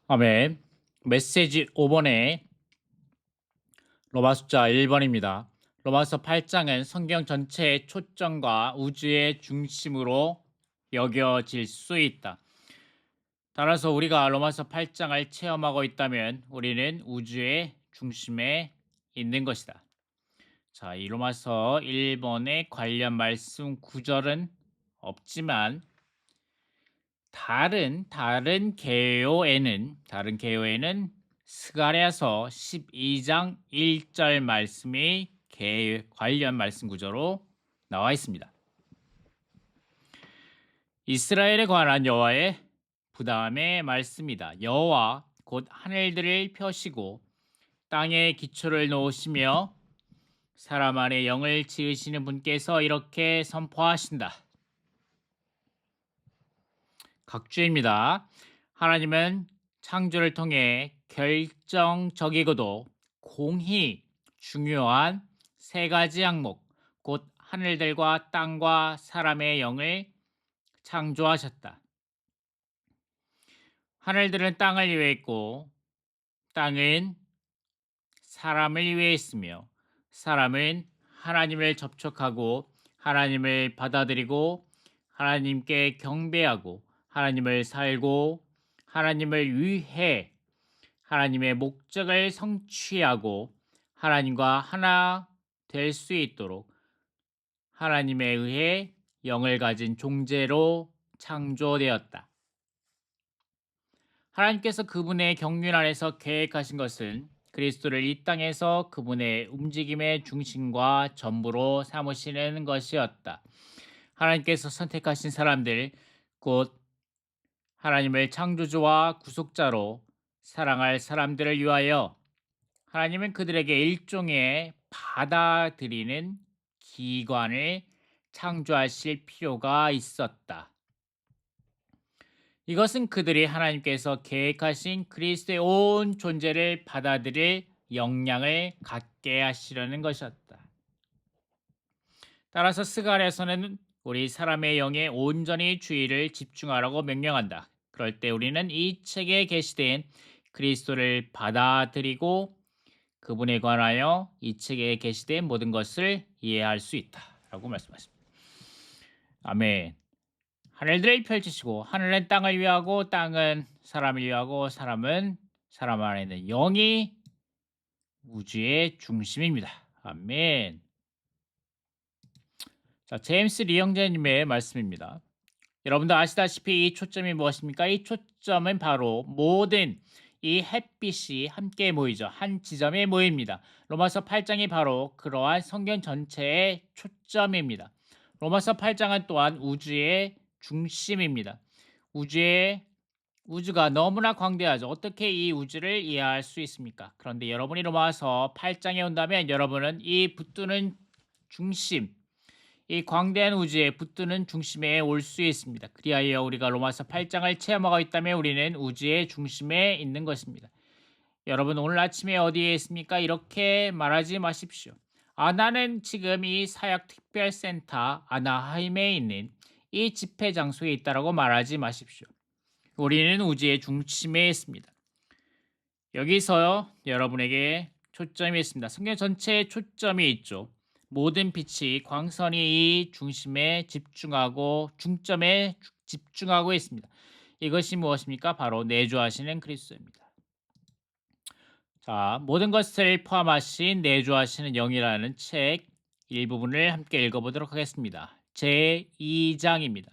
아멘. 메시지 5번에 로마 숫자 1번입니다. 로마서 8장은 성경 전체의 초점과 우주의 중심으로 여겨질 수 있다. 따라서 우리가 로마서 8장을 체험하고 있다면 우리는 우주의 중심에 있는 것이다. 자, 이 로마서 1번의 관련 말씀 구절은 없지만 다른 개요에는 스가랴서 12장 1절 말씀이 관련 말씀 구조로 나와 있습니다. 이스라엘에 관한 여호와의 부담의 말씀이다. 여호와 곧 하늘들을 펴시고 땅에 기초를 놓으시며 사람 안에 영을 지으시는 분께서 이렇게 선포하신다. 각주입니다. 하나님은 창조를 통해 결정적이고도 공히 중요한 세 가지 항목, 곧 하늘들과 땅과 사람의 영을 창조하셨다. 하늘들은 땅을 위해 있고 땅은 사람을 위해 있으며 사람은 하나님을 접촉하고 하나님을 받아들이고 하나님께 경배하고 하나님을 살고 하나님을 위해 하나님의 목적을 성취하고 하나님과 하나 될 수 있도록 하나님에 의해 영을 가진 존재로 창조되었다. 하나님께서 그분의 경륜 안에서 계획하신 것은 그리스도를 이 땅에서 그분의 움직임의 중심과 전부로 삼으시는 것이었다. 하나님께서 선택하신 사람들, 곧 하나님을 창조주와 구속자로 사랑할 사람들을 위하여 하나님은 그들에게 일종의 받아들이는 기관을 창조하실 필요가 있었다. 이것은 그들이 하나님께서 계획하신 그리스도의 온 존재를 받아들일 역량을 갖게 하시려는 것이었다. 따라서 스가랴서는 우리 사람의 영에 온전히 주의를 집중하라고 명령한다. 그럴 때 우리는 이 책에 게시된 그리스도를 받아들이고 그분에 관하여 이 책에 게시된 모든 것을 이해할 수 있다라고 말씀하십니다. 아멘. 하늘들을 펼치시고 하늘은 땅을 위하고 땅은 사람을 위하고 사람은 사람 안에 있는 영이 우주의 중심입니다. 아멘. 자, 제임스 리영재님의 말씀입니다. 여러분도 아시다시피 이 초점이 무엇입니까? 이 초점은 바로 모든 이 햇빛이 함께 모이죠. 한 지점에 모입니다. 로마서 8장이 바로 그러한 성경 전체의 초점입니다. 로마서 8장은 또한 우주의 중심입니다. 우주가 너무나 광대하죠. 어떻게 이 우주를 이해할 수 있습니까? 그런데 여러분이 로마서 8장에 온다면 여러분은 이 붙드는 중심, 이 광대한 우주에 붙드는 중심에 올 수 있습니다. 그리하여 우리가 로마서 8장을 체험하고 있다면 우리는 우주의 중심에 있는 것입니다. 여러분 오늘 아침에 어디에 있습니까? 이렇게 말하지 마십시오. 나는 지금 이 사역특별센터 아나하임에 있는 이 집회 장소에 있다라고 말하지 마십시오. 우리는 우주의 중심에 있습니다. 여기서 여러분에게 초점이 있습니다. 성경 전체에 초점이 있죠. 모든 빛이 광선이 이 중심에 집중하고 중점에 집중하고 있습니다. 이것이 무엇입니까? 바로 내주하시는 그리스도입니다. 자, 모든 것을 포함하신 내주하시는 영이라는 책 일부분을 함께 읽어보도록 하겠습니다. 제2장입니다.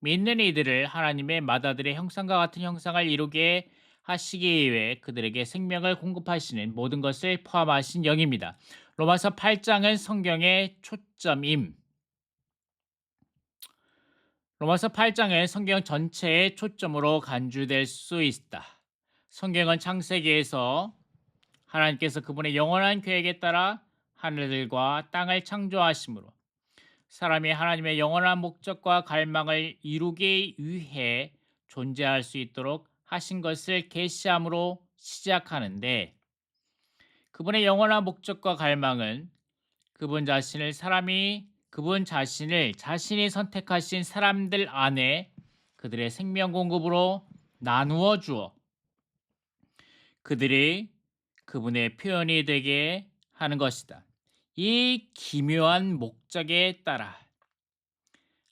믿는 이들을 하나님의 맏아들의 형상과 같은 형상을 이루게 하시기 위해 그들에게 생명을 공급하시는 모든 것을 포함하신 영입니다. 로마서 8장은 성경의 초점임. 로마서 8장은 성경 전체의 초점으로 간주될 수 있다. 성경은 창세기에서 하나님께서 그분의 영원한 계획에 따라 하늘들과 땅을 창조하심으로 사람이 하나님의 영원한 목적과 갈망을 이루기 위해 존재할 수 있도록 하신 것을 계시함으로 시작하는데 그분의 영원한 목적과 갈망은 그분 자신을 자신이 선택하신 사람들 안에 그들의 생명 공급으로 나누어 주어 그들이 그분의 표현이 되게 하는 것이다. 이 기묘한 목적에 따라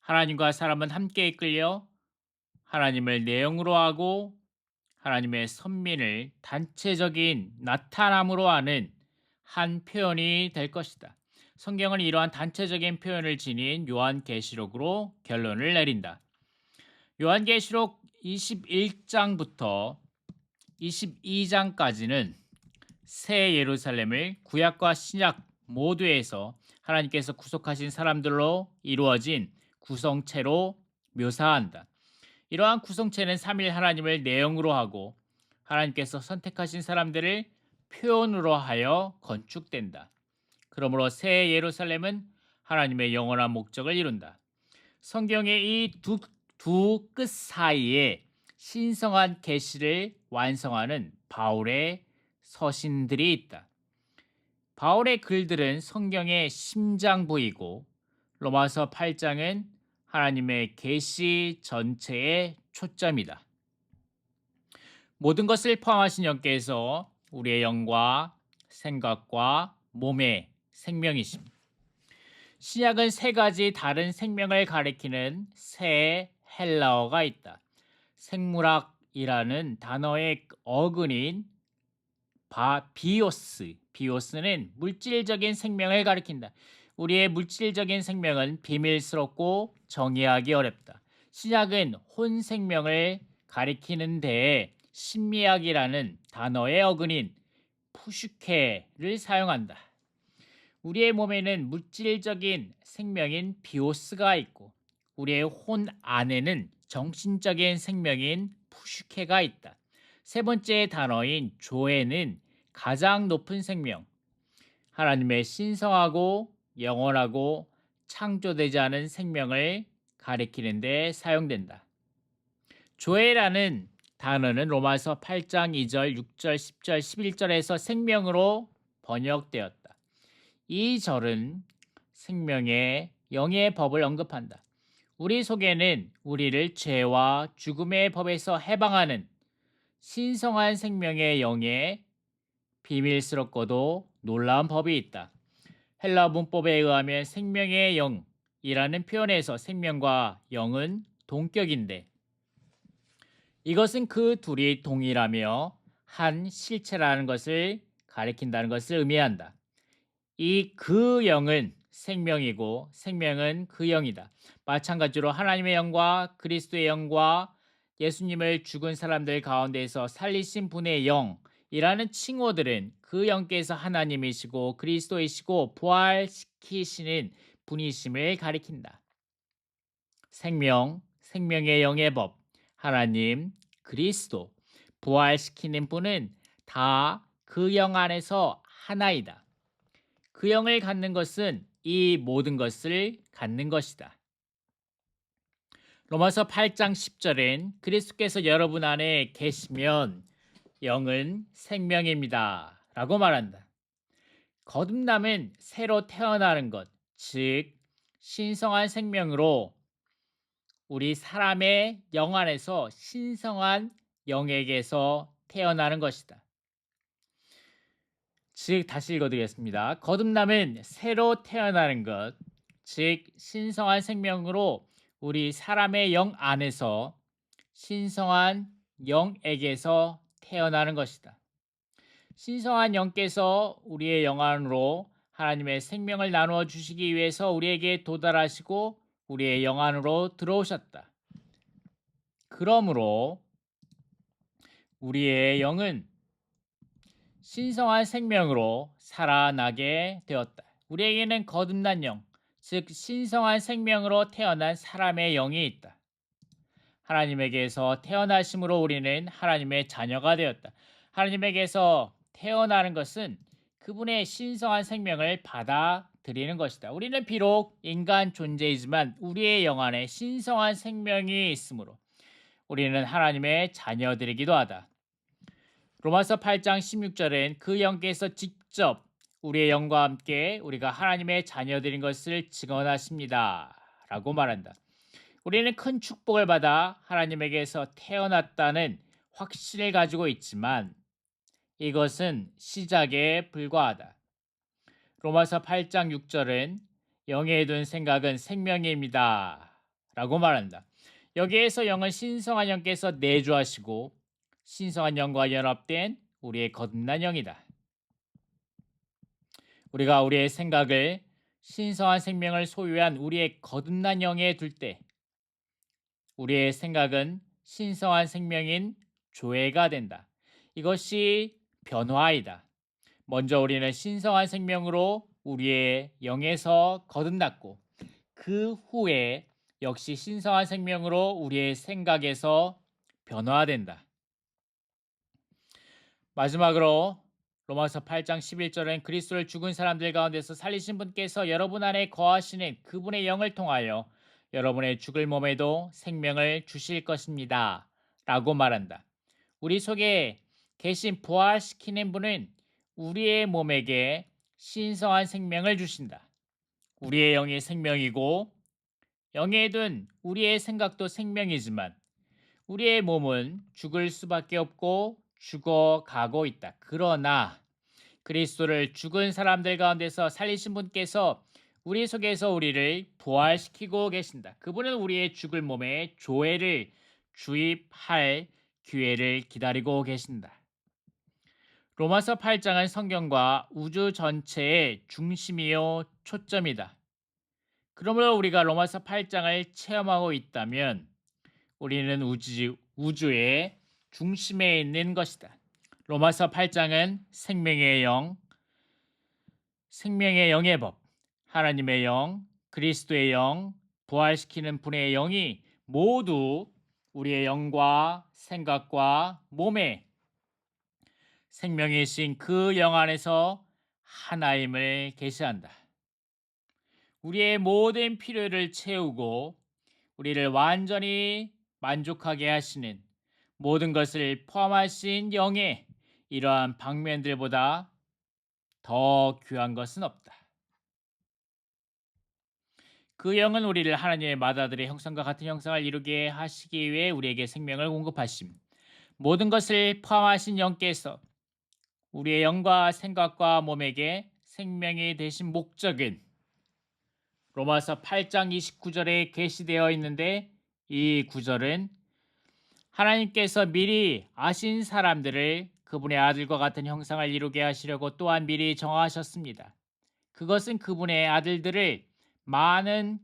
하나님과 사람은 함께 이끌려 하나님을 내용으로 하고 하나님의 선민을 단체적인 나타남으로 하는 한 표현이 될 것이다. 성경은 이러한 단체적인 표현을 지닌 요한계시록으로 결론을 내린다. 요한계시록 21장부터 22장까지는 새 예루살렘을 구약과 신약 모두에서 하나님께서 구속하신 사람들로 이루어진 구성체로 묘사한다. 이러한 구성체는 삼일 하나님을 내용으로 하고 하나님께서 선택하신 사람들을 표현으로 하여 건축된다. 그러므로 새 예루살렘은 하나님의 영원한 목적을 이룬다. 성경의 이 두 끝 사이에 신성한 계시를 완성하는 바울의 서신들이 있다. 바울의 글들은 성경의 심장부이고 로마서 8장은 하나님의 계시 전체의 초점이다. 모든 것을 포함하신 영께서 우리의 영과 생각과 몸의 생명이십니다. 신약은 세 가지 다른 생명을 가리키는 세 헬라어가 있다. 생물학이라는 단어의 어근인 비오스는 물질적인 생명을 가리킨다. 우리의 물질적인 생명은 비밀스럽고 정의하기 어렵다. 신약은 혼 생명을 가리키는 데에 신미학이라는 단어의 어근인 푸슈케를 사용한다. 우리의 몸에는 물질적인 생명인 비오스가 있고 우리의 혼 안에는 정신적인 생명인 푸슈케가 있다. 세 번째 단어인 조에는 가장 높은 생명, 하나님의 신성하고 영원하고 창조되지 않은 생명을 가리키는 데 사용된다. 조에라는 단어는 로마서 8장 2절, 6절, 10절, 11절에서 생명으로 번역되었다. 이 절은 생명의 영의 법을 언급한다. 우리 속에는 우리를 죄와 죽음의 법에서 해방하는 신성한 생명의 영의 비밀스럽고도 놀라운 법이 있다. 헬라 문법에 의하면 생명의 영이라는 표현에서 생명과 영은 동격인데 이것은 그 둘이 동일하며 한 실체라는 것을 가리킨다는 것을 의미한다. 이 그 영은 생명이고 생명은 그 영이다. 마찬가지로 하나님의 영과 그리스도의 영과 예수님을 죽은 사람들 가운데에서 살리신 분의 영이라는 칭호들은 그 영께서 하나님이시고 그리스도이시고 부활시키시는 분이심을 가리킨다. 생명, 생명의 영의 법, 하나님, 그리스도, 부활시키는 분은 다 그 영 안에서 하나이다. 그 영을 갖는 것은 이 모든 것을 갖는 것이다. 로마서 8장 10절엔 그리스도께서 여러분 안에 계시면 영은 생명입니다. 라고 말한다. 거듭남은 새로 태어나는 것, 즉 신성한 생명으로 우리 사람의 영 안에서 신성한 영에게서 태어나는 것이다. 즉 다시 읽어드리겠습니다. 거듭남은 새로 태어나는 것, 즉 신성한 생명으로 우리 사람의 영 안에서 신성한 영에게서 태어나는 것이다. 신성한 영께서 우리의 영 안으로 하나님의 생명을 나누어 주시기 위해서 우리에게 도달하시고 우리의 영 안으로 들어오셨다. 그러므로 우리의 영은 신성한 생명으로 살아나게 되었다. 우리에게는 거듭난 영, 즉 신성한 생명으로 태어난 사람의 영이 있다. 하나님에게서 태어나심으로 우리는 하나님의 자녀가 되었다. 하나님에게서 태어나는 것은 그분의 신성한 생명을 받아들이는 것이다. 우리는 비록 인간 존재이지만 우리의 영 안에 신성한 생명이 있으므로 우리는 하나님의 자녀들이기도 하다. 로마서 8장 16절엔 그 영께서 직접 우리의 영과 함께 우리가 하나님의 자녀들인 것을 증언하십니다. 라고 말한다. 우리는 큰 축복을 받아 하나님에게서 태어났다는 확신을 가지고 있지만 이것은 시작에 불과하다. 로마서 8장 6절은 영에 둔 생각은 생명입니다. 라고 말한다. 여기에서 영은 신성한 영께서 내주하시고 신성한 영과 연합된 우리의 거듭난 영이다. 우리가 우리의 생각을 신성한 생명을 소유한 우리의 거듭난 영에 둘 때 우리의 생각은 신성한 생명인 조회가 된다. 이것이 변화이다. 먼저 우리는 신성한 생명으로 우리의 영에서 거듭났고 그 후에 역시 신성한 생명으로 우리의 생각에서 변화된다. 마지막으로 로마서 8장 11절은 그리스도를 죽은 사람들 가운데서 살리신 분께서 여러분 안에 거하시는 그분의 영을 통하여 여러분의 죽을 몸에도 생명을 주실 것입니다. 라고 말한다. 우리 속에 계신 부활시키는 분은 우리의 몸에게 신성한 생명을 주신다. 우리의 영이 생명이고 영에 둔 우리의 생각도 생명이지만 우리의 몸은 죽을 수밖에 없고 죽어가고 있다. 그러나 그리스도를 죽은 사람들 가운데서 살리신 분께서 우리 속에서 우리를 부활시키고 계신다. 그분은 우리의 죽을 몸에 조회를 주입할 기회를 기다리고 계신다. 로마서 8장은 성경과 우주 전체의 중심이요 초점이다. 그러므로 우리가 로마서 8장을 체험하고 있다면 우리는 우주의 중심에 있는 것이다. 로마서 8장은 생명의 영, 생명의 영의 법, 하나님의 영, 그리스도의 영, 부활시키는 분의 영이 모두 우리의 영과 생각과 몸에 생명이신 그 영 안에서 하나임을 계시한다. 우리의 모든 필요를 채우고 우리를 완전히 만족하게 하시는 모든 것을 포함하신 영의 이러한 방면들보다 더 귀한 것은 없다. 그 영은 우리를 하나님의 맏아들의 형상과 같은 형상을 이루게 하시기 위해 우리에게 생명을 공급하심. 모든 것을 포함하신 영께서 우리의 영과 생각과 몸에게 생명이 되신 목적은 로마서 8장 29절에 게시되어 있는데 이 구절은 하나님께서 미리 아신 사람들을 그분의 아들과 같은 형상을 이루게 하시려고 또한 미리 정하셨습니다. 그것은 그분의 아들들을 많은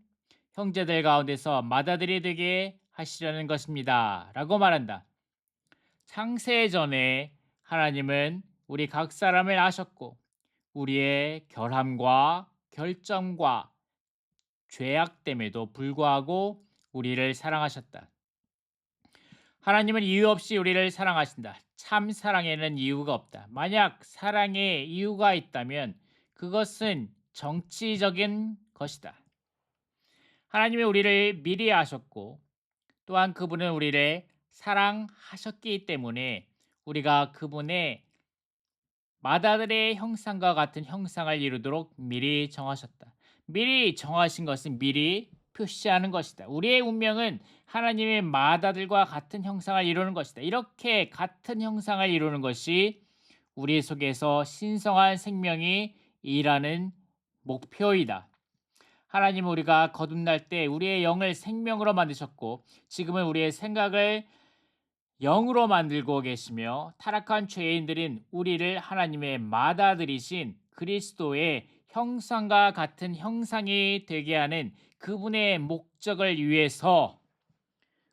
형제들 가운데서 맏아들이 되게 하시려는 것입니다. 라고 말한다. 창세 전에 하나님은 우리 각 사람을 아셨고 우리의 결함과 결점과 죄악됨에도 불구하고 우리를 사랑하셨다. 하나님은 이유 없이 우리를 사랑하신다. 참 사랑에는 이유가 없다. 만약 사랑에 이유가 있다면 그것은 정치적인 것이다. 하나님이 우리를 미리 아셨고 또한 그분은 우리를 사랑하셨기 때문에 우리가 그분의 맏아들의 형상과 같은 형상을 이루도록 미리 정하셨다. 미리 정하신 것은 미리 표시하는 것이다. 우리의 운명은 하나님의 맏아들과 같은 형상을 이루는 것이다. 이렇게 같은 형상을 이루는 것이 우리 속에서 신성한 생명이 일하는 목표이다. 하나님은 우리가 거듭날 때 우리의 영을 생명으로 만드셨고 지금은 우리의 생각을 영으로 만들고 계시며 타락한 죄인들인 우리를 하나님의 맏아들이신 그리스도의 형상과 같은 형상이 되게 하는 그분의 목적을 위해서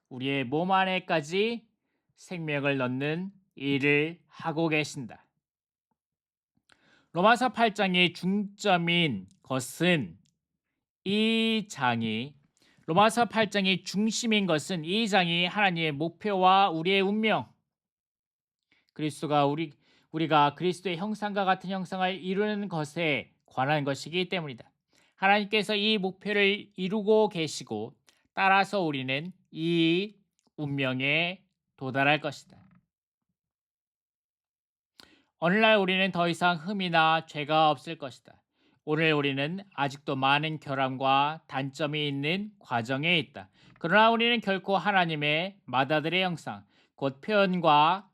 우리의 몸 안에까지 생명을 넣는 일을 하고 계신다. 로마서 8장의 중점인 것은 이 장이 로마서 8장의 중심인 것은 이 장이 하나님의 목표와 우리의 운명 그리스도가 우리가 그리스도의 형상과 같은 형상을 이루는 것에 관한 것이기 때문이다. 하나님께서 이 목표를 이루고 계시고 따라서 우리는 이 운명에 도달할 것이다. 오늘날 우리는 더 이상 흠이나 죄가 없을 것이다. 오늘 우리는 아직도 많은 결함과 단점이 있는 과정에 있다. 그러나 우리는 결코 하나님의 맏아들의 형상, 곧 표현과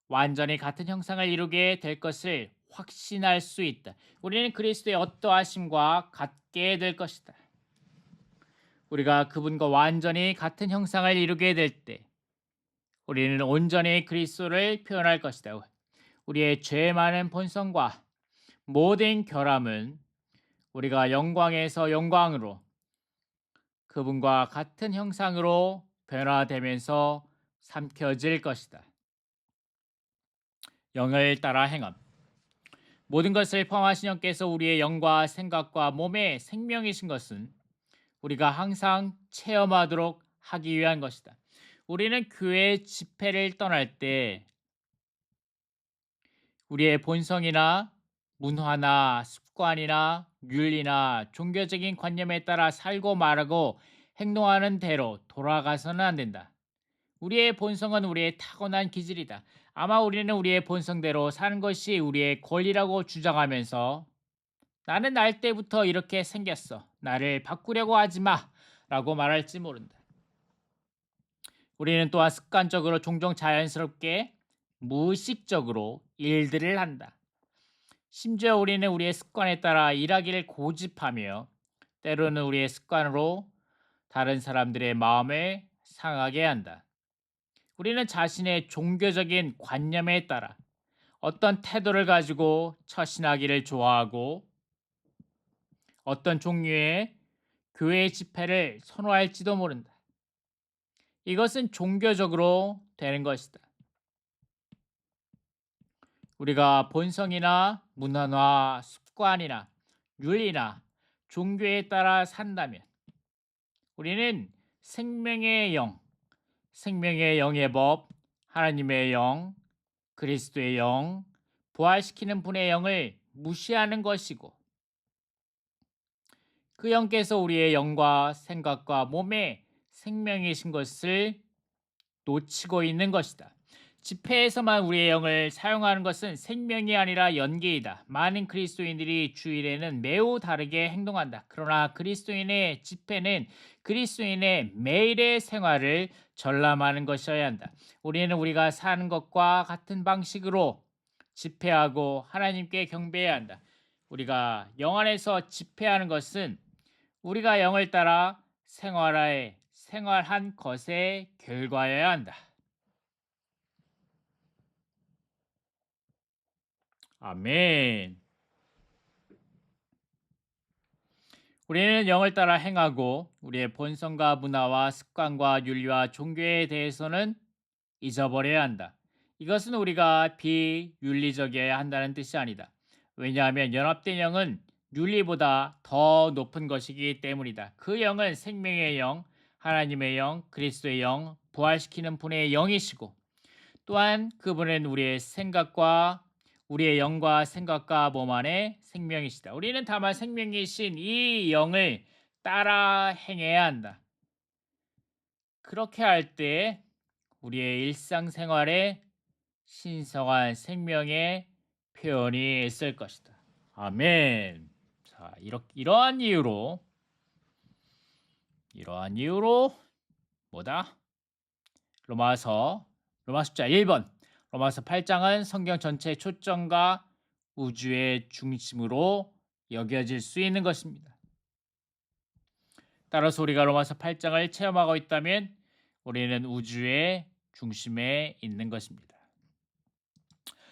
완전히 같은 형상을 이루게 될 것을 확신할 수 있다. 우리는 그리스도의 어떠하심과 같게 될 것이다. 우리가 그분과 완전히 같은 형상을 이루게 될 때 우리는 온전히 그리스도를 표현할 것이다. 우리의 죄 많은 본성과 모든 결함은 우리가 영광에서 영광으로 그분과 같은 형상으로 변화되면서 삼켜질 것이다. 영을 따라 행함. 모든 것을 포함하신 영께서 우리의 영과 생각과 몸의 생명이신 것은 우리가 항상 체험하도록 하기 위한 것이다. 우리는 교회 집회를 떠날 때 우리의 본성이나 문화나 습관이나 윤리나 종교적인 관념에 따라 살고 말하고 행동하는 대로 돌아가서는 안 된다. 우리의 본성은 우리의 타고난 기질이다. 아마 우리는 우리의 본성대로 사는 것이 우리의 권리라고 주장하면서 나는 날 때부터 이렇게 생겼어. 나를 바꾸려고 하지 마. 라고 말할지 모른다. 우리는 또한 습관적으로 종종 자연스럽게 무의식적으로 일들을 한다. 심지어 우리는 우리의 습관에 따라 일하기를 고집하며 때로는 우리의 습관으로 다른 사람들의 마음을 상하게 한다. 우리는 자신의 종교적인 관념에 따라 어떤 태도를 가지고 처신하기를 좋아하고 어떤 종류의 교회 집회를 선호할지도 모른다. 이것은 종교적으로 되는 것이다. 우리가 본성이나 문화나 습관이나 윤리나 종교에 따라 산다면 우리는 생명의 영, 생명의 영의 법, 하나님의 영, 그리스도의 영, 부활시키는 분의 영을 무시하는 것이고 그 영께서 우리의 영과 생각과 몸의 생명이신 것을 놓치고 있는 것이다. 집회에서만 우리의 영을 사용하는 것은 생명이 아니라 연계이다. 많은 그리스도인들이 주일에는 매우 다르게 행동한다. 그러나 그리스도인의 집회는 그리스도인의 매일의 생활을 전람하는 것이어야 한다. 우리는 우리가 사는 것과 같은 방식으로 집회하고 하나님께 경배해야 한다. 우리가 영 안에서 집회하는 것은 우리가 영을 따라 생활한 것의 결과여야 한다. 아멘. 우리는 영을 따라 행하고 우리의 본성과 문화와 습관과 윤리와 종교에 대해서는 잊어버려야 한다. 이것은 우리가 비윤리적이어야 한다는 뜻이 아니다. 왜냐하면 연합된 영은 윤리보다 더 높은 것이기 때문이다. 그 영은 생명의 영, 하나님의 영, 그리스도의 영, 부활시키는 분의 영이시고 또한 그분은 우리의 영과 생각과 몸 안에 생명이시다. 우리는 다만 생명이신 이 영을 따라 행해야 한다. 그렇게 할 때 우리의 일상생활에 신성한 생명의 표현이 있을 것이다. 아멘. 자, 이러한 이유로 뭐다? 로마서 숫자 1번. 로마서 8장은 성경 전체의 초점과 우주의 중심으로 여겨질 수 있는 것입니다. 따라서 우리가 로마서 8장을 체험하고 있다면 우리는 우주의 중심에 있는 것입니다.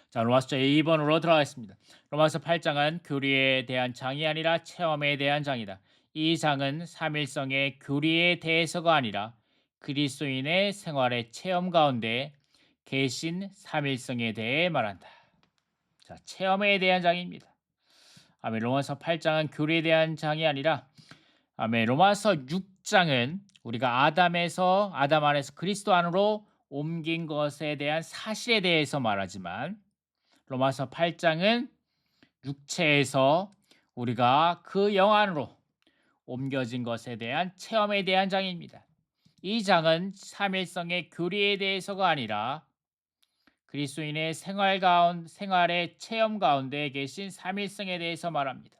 자, 로마서 2번으로 들어가겠습니다. 로마서 8장은 교리에 대한 장이 아니라 체험에 대한 장이다. 이 장은 삼일성의 교리에 대해서가 아니라 그리스도인의 생활의 체험 가운데 계신 삼일성에 대해 말한다. 자, 체험에 대한 장입니다. 아멘. 로마서 8장은 교리에 대한 장이 아니라 아멘. 로마서 6장은 우리가 아담 안에서 그리스도 안으로 옮긴 것에 대한 사실에 대해서 말하지만 로마서 8장은 육체에서 우리가 그 영 안으로 옮겨진 것에 대한 체험에 대한 장입니다. 이 장은 삼일성의 교리에 대해서가 아니라 그리스도인의 생활의 체험 가운데 계신 삼일성에 대해서 말합니다.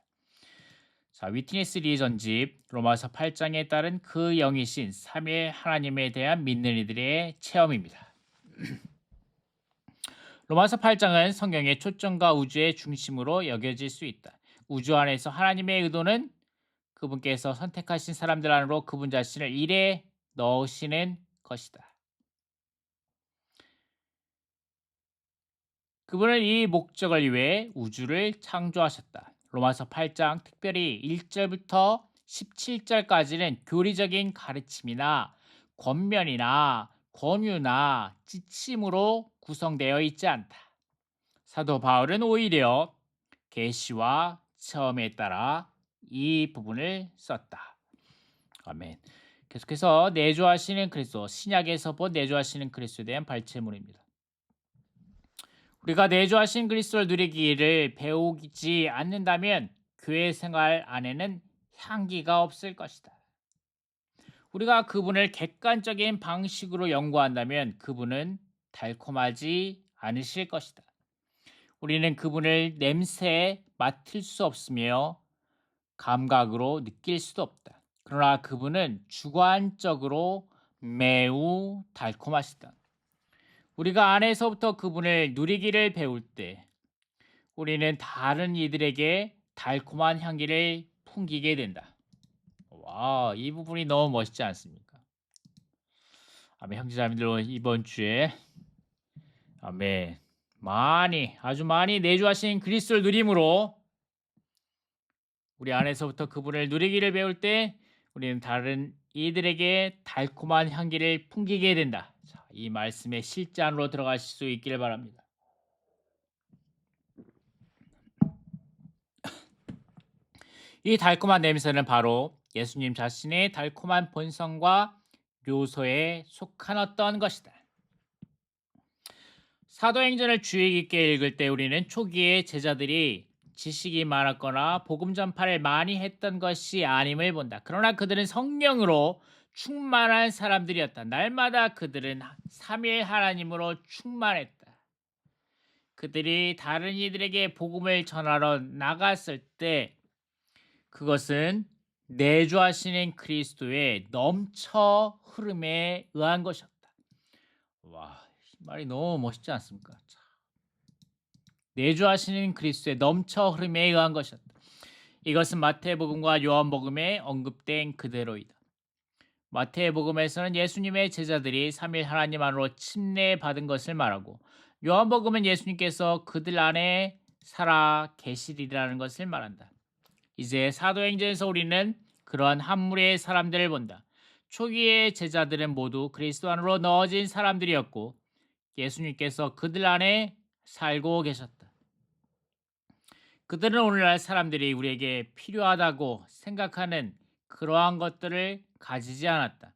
자, 위트니스 리 전집 로마서 8장에 따른 그 영이신 삼위 하나님에 대한 믿는 이들의 체험입니다. 로마서 8장은 성경의 초점과 우주의 중심으로 여겨질 수 있다. 우주 안에서 하나님의 의도는 그분께서 선택하신 사람들 안으로 그분 자신을 일에 넣으시는 것이다. 그분은 이 목적을 위해 우주를 창조하셨다. 로마서 8장 특별히 1절부터 17절까지는 교리적인 가르침이나 권면이나 권유나 지침으로 구성되어 있지 않다. 사도 바울은 오히려 계시와 체험에 따라 이 부분을 썼다. 아멘. 계속해서 내주하시는 그리스도, 신약에서 본 내주하시는 그리스도에 대한 발췌문입니다. 우리가 내주하신 그리스도를 누리기를 배우지 않는다면 교회 생활 안에는 향기가 없을 것이다. 우리가 그분을 객관적인 방식으로 연구한다면 그분은 달콤하지 않으실 것이다. 우리는 그분을 냄새에 맡을 수 없으며 감각으로 느낄 수도 없다. 그러나 그분은 주관적으로 매우 달콤하시다. 우리가 안에서부터 그분을 누리기를 배울 때 우리는 다른 이들에게 달콤한 향기를 풍기게 된다. 와, 이 부분이 너무 멋있지 않습니까? 아멘. 형제자매들, 이번 주에 아멘. 아주 많이 내주하신 그리스도를 누림으로 우리 안에서부터 그분을 누리기를 배울 때 우리는 다른 이들에게 달콤한 향기를 풍기게 된다. 자, 이 말씀의 실제 안으로 들어가실 수 있기를 바랍니다. 이 달콤한 냄새는 바로 예수님 자신의 달콤한 본성과 묘소에 속한 어떤 것이다. 사도행전을 주의 깊게 읽을 때 우리는 초기에 제자들이 지식이 많았거나 복음 전파를 많이 했던 것이 아님을 본다. 그러나 그들은 성령으로 충만한 사람들이었다. 날마다 그들은 삼위일 하나님으로 충만했다. 그들이 다른 이들에게 복음을 전하러 나갔을 때 그것은 내주하시는 그리스도의 넘쳐 흐름에 의한 것이었다. 와, 이 말이 너무 멋있지 않습니까? 내주하시는 그리스도의 넘쳐 흐름에 의한 것이었다. 이것은 마태복음과 요한복음에 언급된 그대로이다. 마태복음에서는 예수님의 제자들이 삼일 하나님 안으로 침례받은 것을 말하고 요한복음은 예수님께서 그들 안에 살아 계시리라는 것을 말한다. 이제 사도행전에서 우리는 그러한 한 무리의 사람들을 본다. 초기의 제자들은 모두 그리스도 안으로 넣어진 사람들이었고 예수님께서 그들 안에 살고 계셨다. 그들은 오늘날 사람들이 우리에게 필요하다고 생각하는 그러한 것들을 가지지 않았다.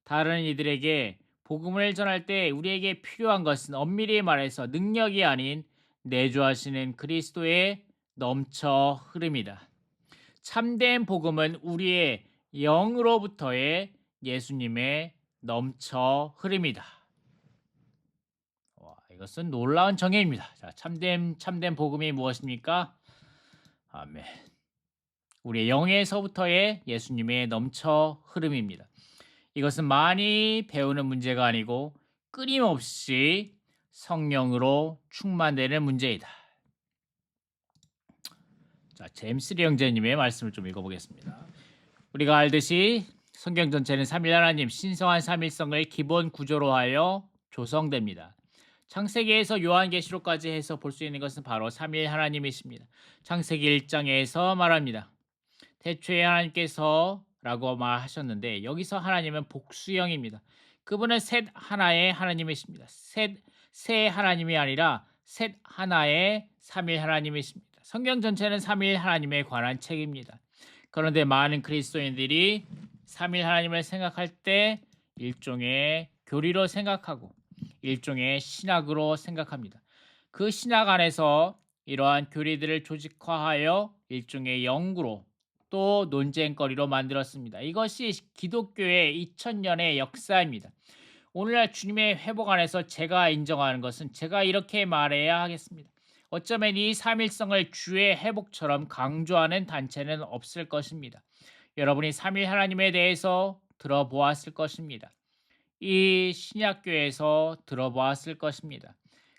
다른 이들에게 복음을 전할 때 우리에게 필요한 것은 엄밀히 말해서 능력이 아닌 내주하시는 그리스도의 넘쳐 흐름이다. 참된 복음은 우리의 영으로부터의 예수님의 넘쳐 흐름이다. 와, 이것은 놀라운 정의입니다. 자, 참된 복음이 무엇입니까? 아멘. 우리의 영에서부터의 예수님의 넘쳐 흐름입니다. 이것은 많이 배우는 문제가 아니고 끊임없이 성령으로 충만되는 문제이다. 자, 제임스 리 형제님의 말씀을 좀 읽어보겠습니다. 우리가 알듯이 성경 전체는 삼일 하나님 신성한 삼일성을 기본 구조로 하여 조성됩니다. 창세기에서 요한계시록까지 해서 볼 수 있는 것은 바로 삼일 하나님이십니다. 창세기 1장에서 말합니다. 태초에 하나님께서 라고 말하셨는데 여기서 하나님은 복수형입니다. 그분은 셋 하나의 하나님이십니다. 세 하나님이 아니라 셋 하나의 삼일 하나님이십니다. 성경 전체는 삼일 하나님에 관한 책입니다. 그런데 많은 그리스도인들이 삼일 하나님을 생각할 때 일종의 교리로 생각하고 일종의 신학으로 생각합니다. 그 신학 안에서 이러한 교리들을 조직화하여 일종의 연구로 또 논쟁거리로 만들었습니다. 이것이 기독교의 2000년의 역사입니다. 오늘날 주님의 회복 안에서 제가 인정하는 것은 제가 이렇게 말해야 하겠습니다. 어쩌면 이 삼일성을 주의 회복처럼 강조하는 단체는 없을 것입니다. 여러분이 삼일 하나님에 대해서 들어보았을 것입니다. 이 신약교에서 들어보았을 것입니다.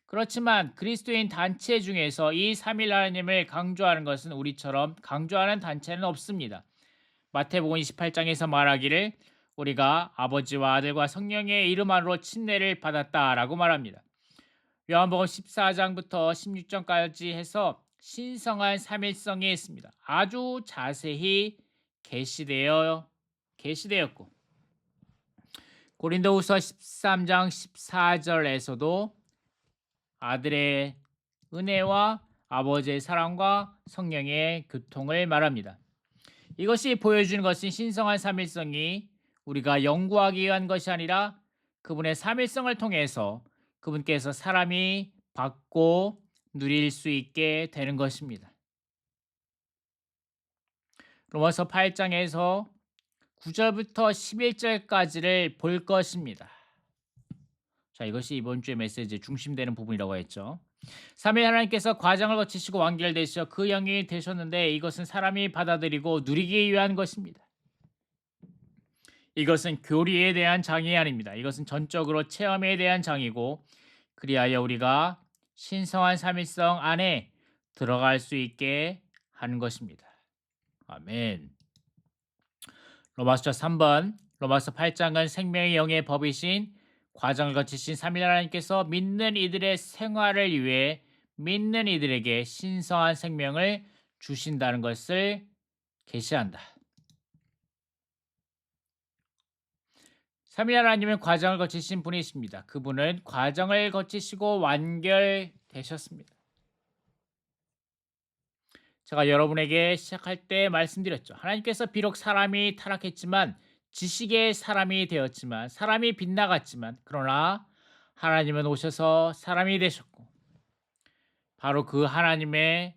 그렇지만 그리스도인 단체 중에서 이 삼일 하나님을 강조하는 것은 우리처럼 강조하는 단체는 없습니다. 마태복음 28장에서 말하기를 우리가 아버지와 아들과 성령의 이름 안으로 침례를 받았다라고 말합니다. 요한복음 14장부터 16장까지 해서 신성한 삼일성이 있습니다. 아주 자세히 계시되었고 고린도후서 13장 14절에서도 아들의 은혜와 아버지의 사랑과 성령의 교통을 말합니다. 이것이 보여주는 것은 신성한 삼일성이 우리가 연구하기 위한 것이 아니라 그분의 삼일성을 통해서 그분께서 사람이 받고 누릴 수 있게 되는 것입니다. 로마서 8장에서 9절부터 11절까지를 볼 것입니다. 자, 이것이 이번 주의 메시지의 중심되는 부분이라고 했죠. 삼위 하나님께서 과정을 거치시고 완결되시어 그 영이 되셨는데 이것은 사람이 받아들이고 누리기 위한 것입니다. 이것은 교리에 대한 장이 아닙니다. 이것은 전적으로 체험에 대한 장이고 그리하여 우리가 신성한 삼위성 안에 들어갈 수 있게 하는 것입니다. 아멘. 로마서 3번 로마서 8장은 생명의 영의 법이신 과정을 거치신 삼위 하나님께서 믿는 이들의 생활을 위해 믿는 이들에게 신성한 생명을 주신다는 것을 계시한다. 삼위 하나님은 과정을 거치신 분이십니다. 그분은 과정을 거치시고 완결되셨습니다. 제가 여러분에게 시작할 때 말씀드렸죠. 하나님께서 비록 사람이 타락했지만 지식의 사람이 되었지만 사람이 빗나갔지만 그러나 하나님은 오셔서 사람이 되셨고 바로 그 하나님의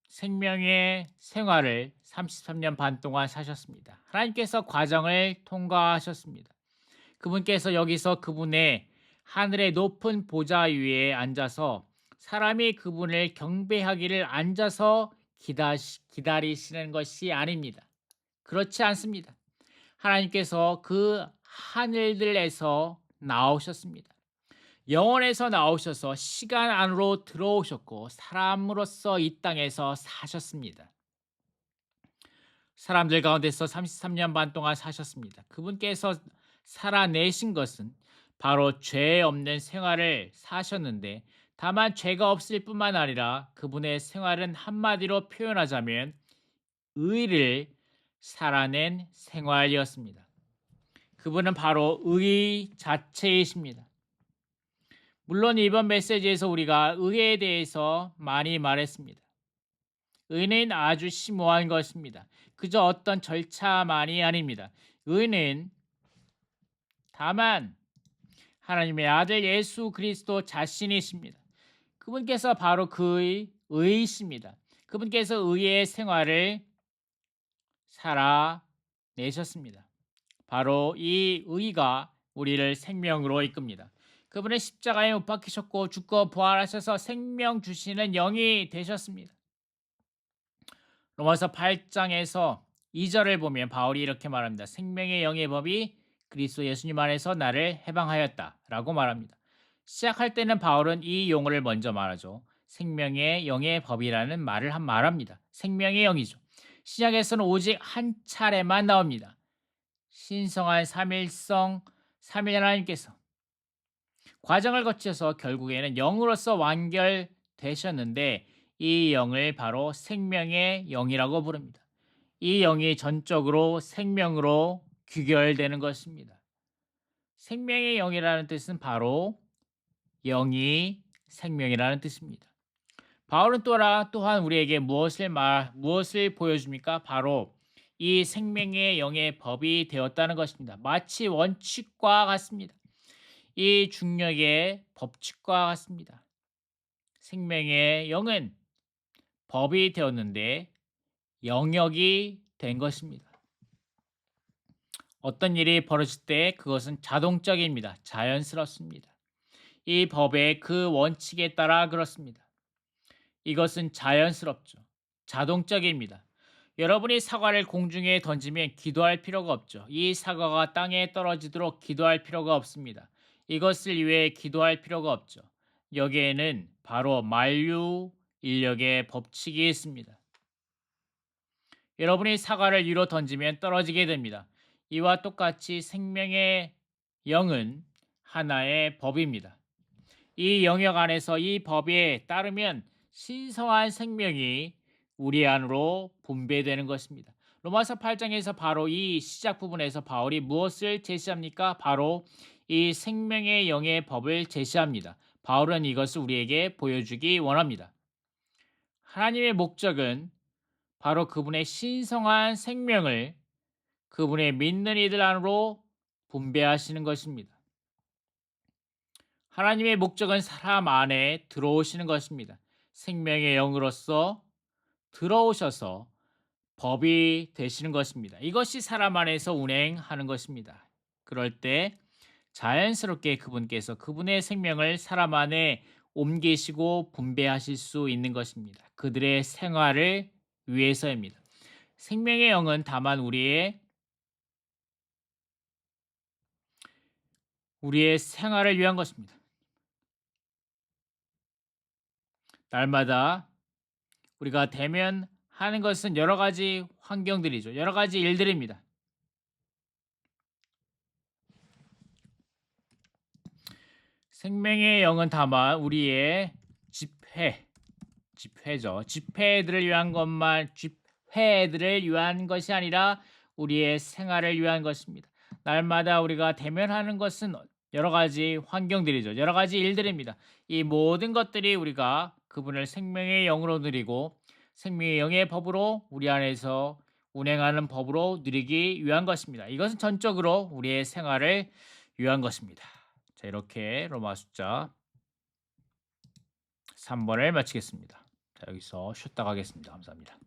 생명의 생활을 33년 반 동안 사셨습니다. 하나님께서 과정을 통과하셨습니다. 그분께서 여기서 그분의 하늘의 높은 보좌 위에 앉아서 사람이 그분을 경배하기를 앉아서 기다리시는 것이 아닙니다. 그렇지 않습니다. 하나님께서 그 하늘들에서 나오셨습니다. 영원에서 나오셔서 시간 안으로 들어오셨고 사람으로서 이 땅에서 사셨습니다. 사람들 가운데서 33년 반 동안 사셨습니다. 그분께서 살아내신 것은 바로 죄 없는 생활을 사셨는데 다만 죄가 없을 뿐만 아니라 그분의 생활은 한마디로 표현하자면 의를 살아낸 생활이었습니다. 그분은 바로 의 자체이십니다. 물론 이번 메시지에서 우리가 의에 대해서 많이 말했습니다. 의는 아주 심오한 것입니다. 그저 어떤 절차만이 아닙니다. 의는 다만 하나님의 아들 예수 그리스도 자신이십니다. 그분께서 바로 그의 의이십니다. 그분께서 의의 생활을 살아내셨습니다. 바로 이 의가 우리를 생명으로 이끕니다. 그분의 십자가에 못 박히셨고 죽고 부활하셔서 생명 주시는 영이 되셨습니다. 로마서 8장에서 2절을 보면 바울이 이렇게 말합니다. 생명의 영의 법이 그리스도 예수님 안에서 나를 해방하였다라고 말합니다. 시작할 때는 바울은 이 용어를 먼저 말하죠. 생명의 영의 법이라는 말을 말합니다. 생명의 영이죠. 신약에서는 오직 한 차례만 나옵니다. 신성한 삼일성 삼일 하나님께서 과정을 거쳐서 결국에는 영으로서 완결되셨는데 이 영을 바로 생명의 영이라고 부릅니다. 이 영이 전적으로 생명으로 귀결되는 것입니다. 생명의 영이라는 뜻은 바로 영이 생명이라는 뜻입니다. 바울은 또한 우리에게 무엇을 보여줍니까? 바로 이 생명의 영의 법이 되었다는 것입니다. 마치 원칙과 같습니다. 이 중력의 법칙과 같습니다. 생명의 영은 법이 되었는데 영역이 된 것입니다. 어떤 일이 벌어질 때 그것은 자동적입니다. 자연스럽습니다. 이 법의 그 원칙에 따라 그렇습니다. 이것은 자연스럽죠. 자동적입니다. 여러분이 사과를 공중에 던지면 기도할 필요가 없죠. 이 사과가 땅에 떨어지도록 기도할 필요가 없습니다. 이것을 위해 기도할 필요가 없죠. 여기에는 바로 만류 인력의 법칙이 있습니다. 여러분이 사과를 위로 던지면 떨어지게 됩니다. 이와 똑같이 생명의 영은 하나의 법입니다. 이 영역 안에서 이 법에 따르면 신성한 생명이 우리 안으로 분배되는 것입니다. 로마서 8장에서 바로 이 시작 부분에서 바울이 무엇을 제시합니까? 바로 이 생명의 영의 법을 제시합니다. 바울은 이것을 우리에게 보여주기 원합니다. 하나님의 목적은 바로 그분의 신성한 생명을 그분의 믿는 이들 안으로 분배하시는 것입니다. 하나님의 목적은 사람 안에 들어오시는 것입니다. 생명의 영으로서 들어오셔서 법이 되시는 것입니다. 이것이 사람 안에서 운행하는 것입니다. 그럴 때 자연스럽게 그분께서 그분의 생명을 사람 안에 옮기시고 분배하실 수 있는 것입니다. 그들의 생활을 위해서입니다. 생명의 영은 다만 우리의 생활을 위한 것입니다. 날마다 우리가 대면하는 것은 여러 가지 환경들이죠. 여러 가지 일들입니다. 생명의 영은 다만 우리의 집회죠. 집회들을 위한 것이 아니라 우리의 생활을 위한 것입니다. 날마다 우리가 대면하는 것은 여러 가지 환경들이죠. 여러 가지 일들입니다. 이 모든 것들이 우리가 그분을 생명의 영으로 누리고 생명의 영의 법으로 우리 안에서 운행하는 법으로 누리기 위한 것입니다. 이것은 전적으로 우리의 생활을 위한 것입니다. 자, 이렇게 로마 숫자 3번을 마치겠습니다. 자, 여기서 쉬었다 가겠습니다. 감사합니다.